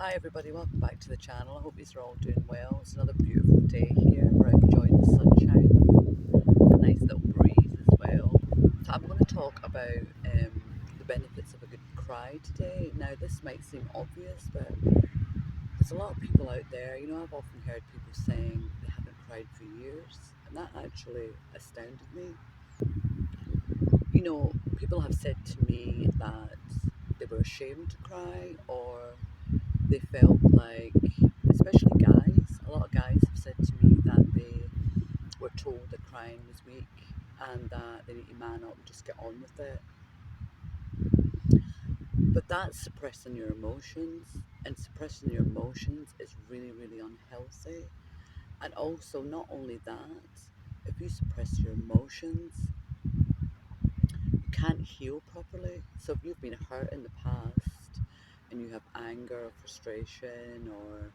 Hi everybody, welcome back to the channel. I hope you're all doing well. It's another beautiful day here. We're enjoying the sunshine. It's a nice little breeze as well. So I'm going to talk about the benefits of a good cry today. Now this might seem obvious, but there's a lot of people out there, I've often heard people saying they haven't cried for years, and that actually astounded me. People have said to me that they were ashamed to cry, or they felt like, especially guys, a lot of guys have said to me that they were told that crying was weak and that they need to man up and just get on with it. But that's suppressing your emotions, and suppressing your emotions is really, really unhealthy. And also, not only that, if you suppress your emotions, you can't heal properly. So if you've been hurt in the past and you have anger or frustration or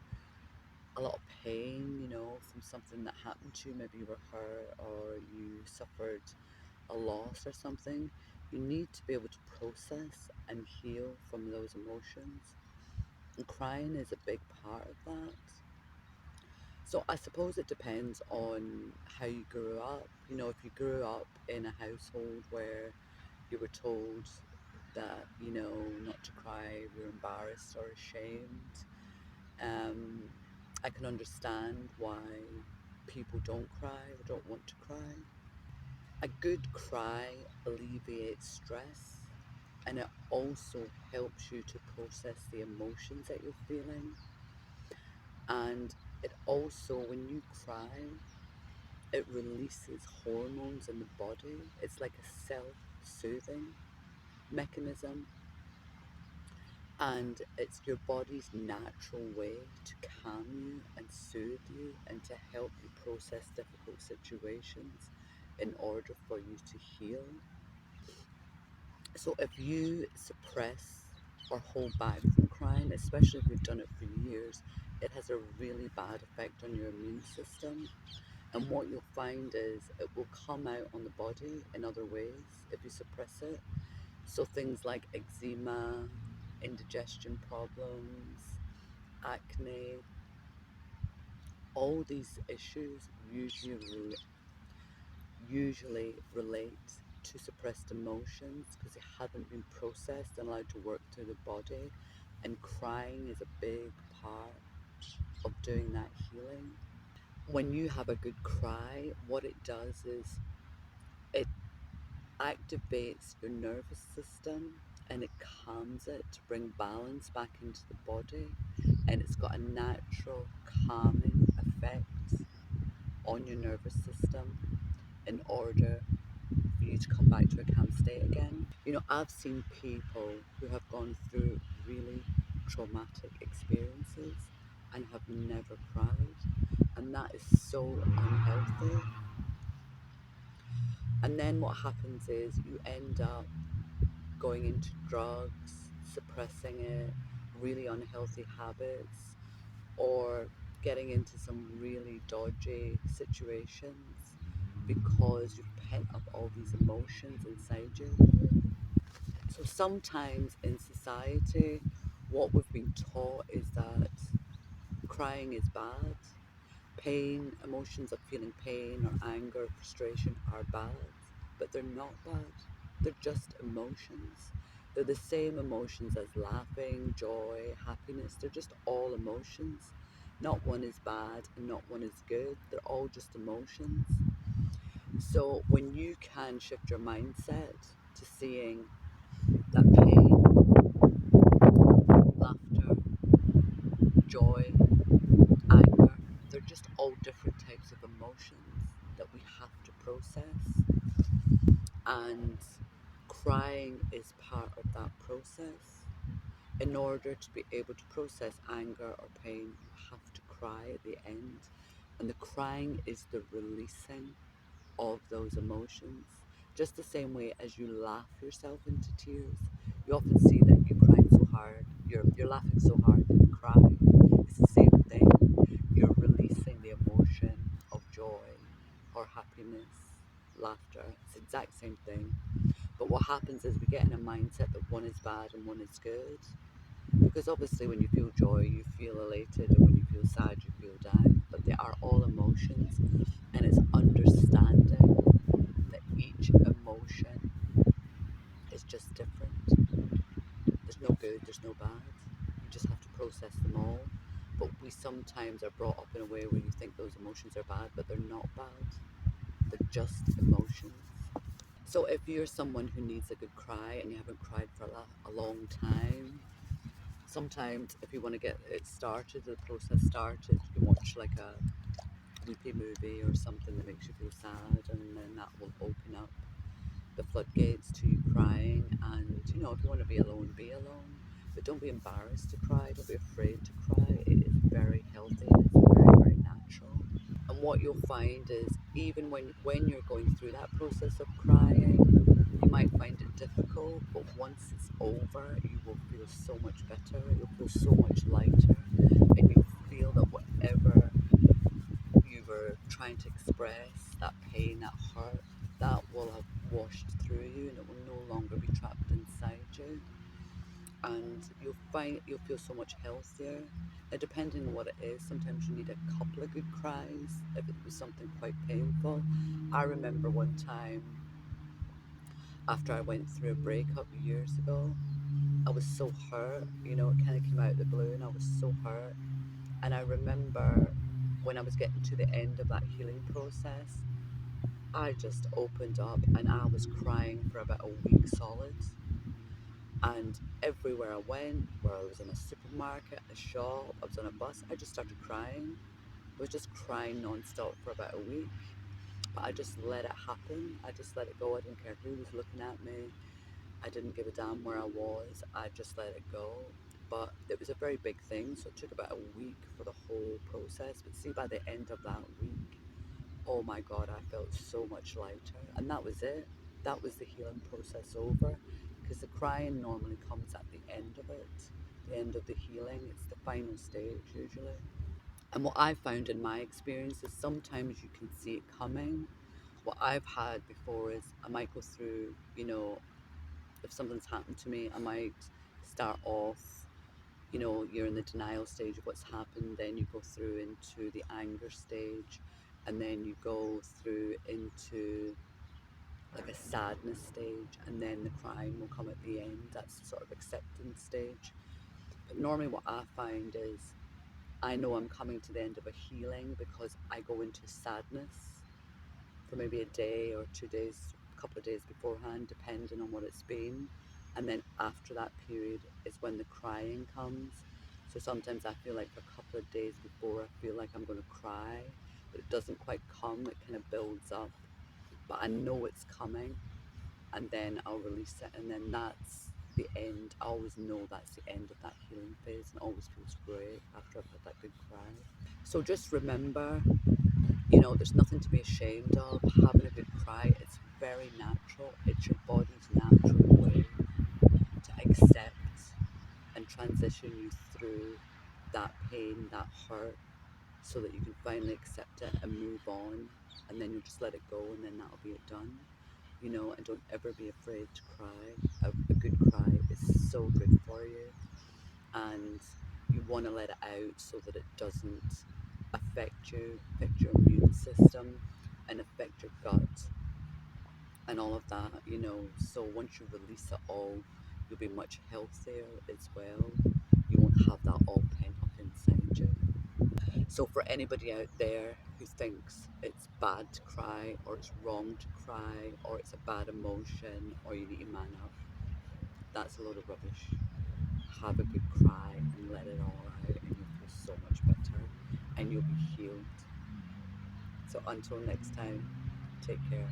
a lot of pain, from something that happened to you, maybe you were hurt or you suffered a loss or something, you need to be able to process and heal from those emotions. And crying is a big part of that. So I suppose it depends on how you grew up. If you grew up in a household where you were told that, not to cry, you're embarrassed or ashamed, um, I can understand why people don't cry or don't want to cry. A good cry alleviates stress, and it also helps you to process the emotions that you're feeling. And it also, when you cry, it releases hormones in the body. It's like a self-soothing mechanism, and it's your body's natural way to calm you and soothe you and to help you process difficult situations in order for you to heal. So if you suppress or hold back from crying, especially if you've done it for years, it has a really bad effect on your immune system. And what you'll find is it will come out on the body in other ways if you suppress it. So things like eczema, indigestion problems, acne, all these issues usually relate to suppressed emotions because they haven't been processed and allowed to work through the body. And crying is a big part of doing that healing. When you have a good cry, what it does is it activates your nervous system and it calms it to bring balance back into the body, and it's got a natural calming effect on your nervous system in order for you to come back to a calm state again. I've seen people who have gone through really traumatic experiences and have never cried, and that is so unhealthy. And then what happens is you end up going into drugs, suppressing it, really unhealthy habits, or getting into some really dodgy situations because you've pent up all these emotions inside you. So sometimes in society, what we've been taught is that crying is bad. Pain, emotions of feeling pain or anger, frustration are bad, but they're not bad. They're just emotions. They're the same emotions as laughing, joy, happiness. They're just all emotions. Not one is bad and not one is good. They're all just emotions. So when you can shift your mindset to seeing that pain, laughter, joy, anger, they're just all different types of emotions that we have to process. And crying is part of that process. In order to be able to process anger or pain, you have to cry at the end. And the crying is the releasing of those emotions. Just the same way as you laugh yourself into tears. You often see that you're crying so hard, you're laughing so hard that you cry. It's the same thing. You're releasing the emotion of joy or happiness, laughter. It's the exact same thing. But what happens is we get in a mindset that one is bad and one is good. Because obviously, when you feel joy, you feel elated, and when you feel sad, you feel down. But they are all emotions, and it's understanding that each emotion is just different. There's no good, there's no bad. You just have to process them all. But we sometimes are brought up in a way where you think those emotions are bad, but they're not bad. They're just emotions. So if you're someone who needs a good cry and you haven't cried for a long time, sometimes if you want to get it started, the process started, you can watch like a weepy movie or something that makes you feel sad, and then that will open up the floodgates to you crying. And if you want to be alone, be alone, but don't be embarrassed to cry, don't be afraid to cry. It is very healthy and it's very, very natural. And what you'll find is, even when you're going through that process of crying, you might find it difficult, but once it's over, you will feel so much better, you'll feel so much lighter, and you'll feel that whatever you were trying to express, that pain, that hurt, that will have washed through you, and it will no longer be trapped inside you. And you'll feel so much healthier. Depending on what it is, sometimes you need a couple of good cries if it was something quite painful. I remember one time after I went through a breakup years ago, I was so hurt. It kind of came out of the blue, and I was so hurt. And I remember when I was getting to the end of that healing process, I just opened up and I was crying for about a week solid. And everywhere I went, where I was in a supermarket, a shop, I was on a bus, I just started crying. I was just crying non-stop for about a week. But I just let it happen. I just let it go. I didn't care who was looking at me. I didn't give a damn where I was. I just let it go. But it was a very big thing, so it took about a week for the whole process. But see, by the end of that week, oh my God, I felt so much lighter. And that was it. That was the healing process over. Because the crying normally comes at the end of it, the end of the healing. It's the final stage usually. And what I found in my experience is sometimes you can see it coming. What I've had before is I might go through, if something's happened to me, I might start off, you're in the denial stage of what's happened, then you go through into the anger stage, and then you go through into like a sadness stage, and then the crying will come at the end. That's the sort of acceptance stage. But normally, what I find is I know I'm coming to the end of a healing because I go into sadness for maybe a day or 2 days, a couple of days beforehand, depending on what it's been. And then after that period is when the crying comes. So sometimes I feel like for a couple of days before, I feel like I'm going to cry, but it doesn't quite come. It kind of builds up, but I know it's coming, and then I'll release it, and then that's the end. I always know that's the end of that healing phase, and it always feels great after I've had that good cry. So just remember, there's nothing to be ashamed of. Having a good cry, it's very natural. It's your body's natural way to accept and transition you through that pain, that hurt, so that you can finally accept it and move on. And then you just let it go, and then that'll be it done. And don't ever be afraid to cry. A good cry is so good for you. And you want to let it out so that it doesn't affect your immune system, and affect your gut and all of that. So once you release it all, you'll be much healthier as well. You won't have that all pent up inside you. So for anybody out there who thinks it's bad to cry, or it's wrong to cry, or it's a bad emotion, or you need to man up, that's a load of rubbish. Have a good cry and let it all out, and you'll feel so much better, and you'll be healed. So until next time, take care.